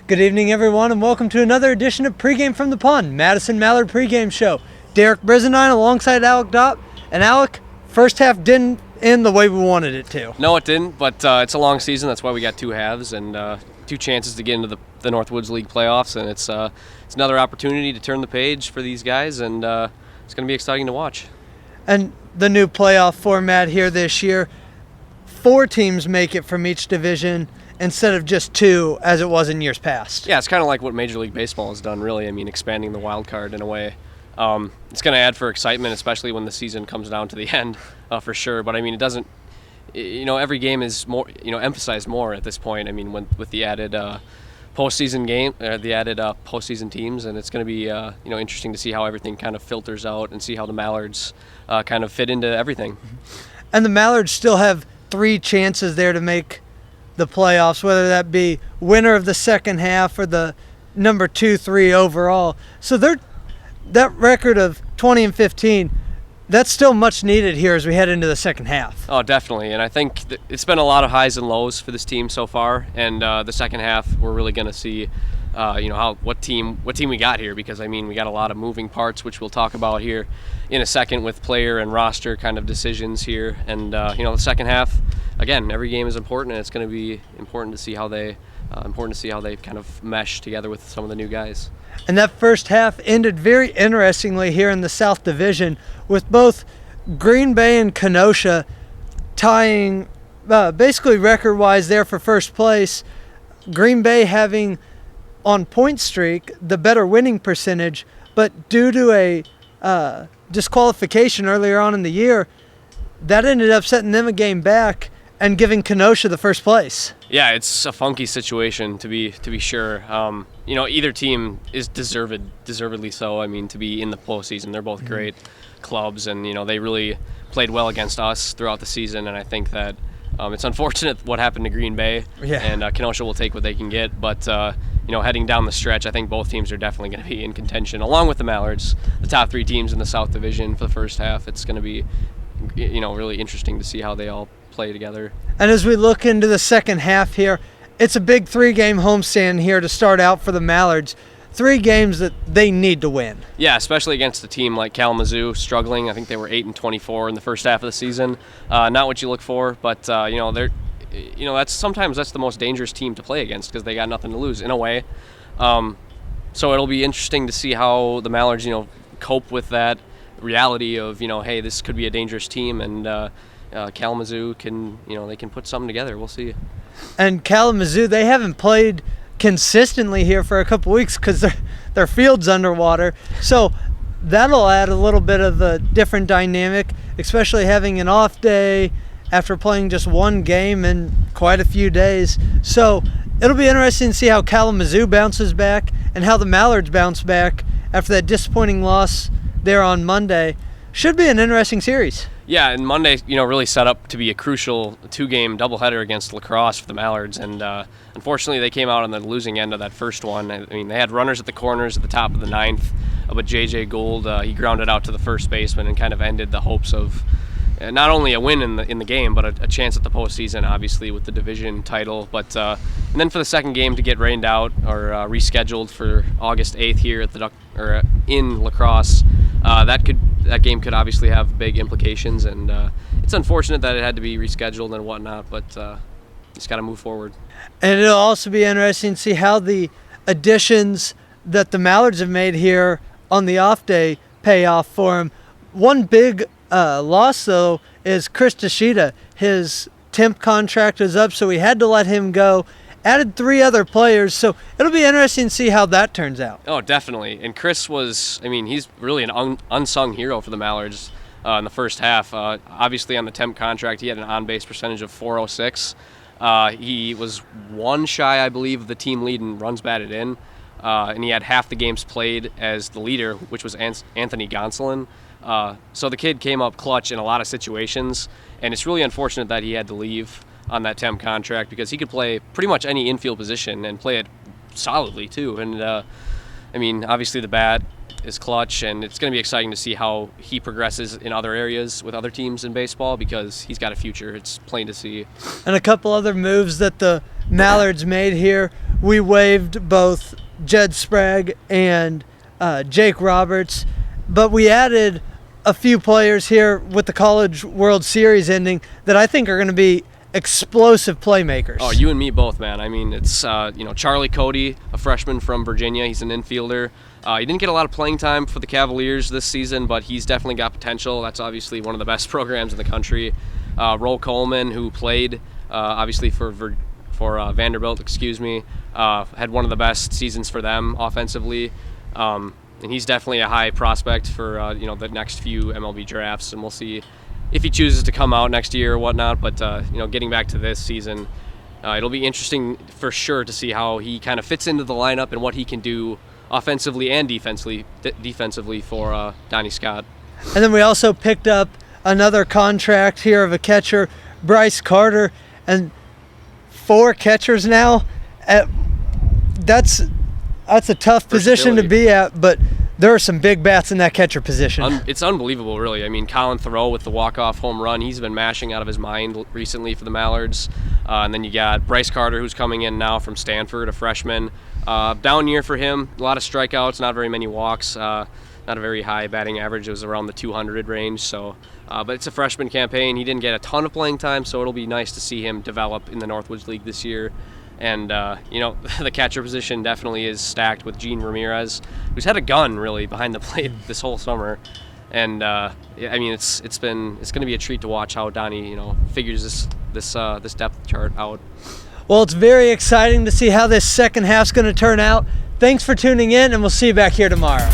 Good evening, everyone, and welcome to another edition of Pregame from the Pond, Madison Mallard Pregame Show. Derek Brizendine alongside Alec Dopp. And Alec, first half didn't end the way we wanted it to. No, it didn't, but it's a long season. That's why we got two halves and two chances to get into the Northwoods League playoffs, and it's another opportunity to turn the page for these guys, and it's going to be exciting to watch. And the new playoff format here this year, 4 teams make it from each division instead of just 2 as it was in years past. Yeah, it's kind of like what Major League Baseball has done, really. I mean, expanding the wild card in a way. It's going to add for excitement, especially when the season comes down to the end, for sure. But I mean, it doesn't. Every game is more, emphasized more at this point. I mean, with the added postseason game, the added postseason teams, and it's going to be interesting to see how everything kind of filters out and see how the Mallards kind of fit into everything. And the Mallards still have 3 chances there to make the playoffs, whether that be winner of the second half or the number 2-3 overall. So that record of 20-15, that's still much needed here as we head into the second half. Oh, definitely. And I think it's been a lot of highs and lows for this team so far. And the second half, we're really going to see, what team we got here. Because I mean, we got a lot of moving parts, which we'll talk about here in a second with player and roster kind of decisions here. And the second half, again, every game is important, and it's going to be important to see how they kind of mesh together with some of the new guys. And that first half ended very interestingly here in the South Division, with both Green Bay and Kenosha tying basically record-wise there for first place. Green Bay having on point streak the better winning percentage, but due to a disqualification earlier on in the year, that ended up setting them a game back and giving Kenosha the first place. Yeah, it's a funky situation to be sure. Either team is deservedly so. I mean, to be in the postseason, they're both great clubs, and they really played well against us throughout the season. And I think that it's unfortunate what happened to Green Bay. Yeah. And Kenosha will take what they can get. But heading down the stretch, I think both teams are definitely going to be in contention, along with the Mallards, the top 3 teams in the South Division for the first half. It's going to be really interesting to see how they all play together. And as we look into the second half here, it's a big 3-game homestand here to start out for the Mallards. 3 games that they need to win. Yeah, especially against a team like Kalamazoo, struggling. I think they were 8-24 in the first half of the season. Not what you look for, but they're, that's the most dangerous team to play against because they got nothing to lose in a way. So it'll be interesting to see how the Mallards, cope with that reality of, hey, this could be a dangerous team, and Kalamazoo can, they can put something together. We'll see. And Kalamazoo, they haven't played consistently here for a couple weeks because their field's underwater. So that'll add a little bit of a different dynamic, especially having an off day after playing just 1 game in quite a few days. So it'll be interesting to see how Kalamazoo bounces back and how the Mallards bounce back after that disappointing loss there on Monday. Should be an interesting series. Yeah, and Monday, really set up to be a crucial 2-game doubleheader against La Crosse for the Mallards, and unfortunately they came out on the losing end of that first one. I mean, they had runners at the corners at the top of the 9th, but J.J. Gould, he grounded out to the first baseman and kind of ended the hopes of not only a win in the game, but a chance at the postseason, obviously, with the division title. But and then for the second game to get rained out or rescheduled for August 8th here at in La Crosse, that game could obviously have big implications, and it's unfortunate that it had to be rescheduled and whatnot, but just got to move forward. And it'll also be interesting to see how the additions that the Mallards have made here on the off day pay off for them. One big loss, though, is Chris Tashida. His temp contract is up, so we had to let him go. Added 3 other players, so it'll be interesting to see how that turns out. Oh, definitely. And Chris he's really an unsung hero for the Mallards in the first half. Obviously, on the temp contract, he had an on-base percentage of .406. He was 1 shy, I believe, of the team lead in runs batted in, and he had half the games played as the leader, which was Anthony Gonsolin. So the kid came up clutch in a lot of situations, and it's really unfortunate that he had to leave on that temp contract because he could play pretty much any infield position and play it solidly too. And obviously the bat is clutch, and it's going to be exciting to see how he progresses in other areas with other teams in baseball, because he's got a future. It's plain to see. And a couple other moves that the Mallards made here we waived both Jed Sprague and Jake Roberts, but we added a few players here with the College World Series ending that I think are going to be explosive playmakers. Oh, you and me both, man. I mean, it's Charlie Cody, a freshman from Virginia. He's an infielder. He didn't get a lot of playing time for the Cavaliers this season, but he's definitely got potential. That's obviously one of the best programs in the country. Roll Coleman, who played obviously for Vanderbilt, had one of the best seasons for them offensively. And he's definitely a high prospect for the next few MLB drafts, and we'll see if he chooses to come out next year or whatnot. But getting back to this season, it'll be interesting for sure to see how he kind of fits into the lineup and what he can do offensively and defensively for Donnie Scott. And then we also picked up another contract here of a catcher, Bryce Carter, and 4 catchers now. That's a tough position to be at, but there are some big bats in that catcher position. It's unbelievable, really. I mean, Colin Thoreau with the walk-off home run, he's been mashing out of his mind recently for the Mallards. And then you got Bryce Carter, who's coming in now from Stanford, a freshman. Down year for him, a lot of strikeouts, not very many walks, not a very high batting average. It was around the 200 range. So, but it's a freshman campaign. He didn't get a ton of playing time, so it'll be nice to see him develop in the Northwoods League this year. And, the catcher position definitely is stacked with Gene Ramirez, who's had a gun, really, behind the plate this whole summer. And, it's going to be a treat to watch how Donnie, figures this depth chart out. Well, it's very exciting to see how this second half's going to turn out. Thanks for tuning in, and we'll see you back here tomorrow.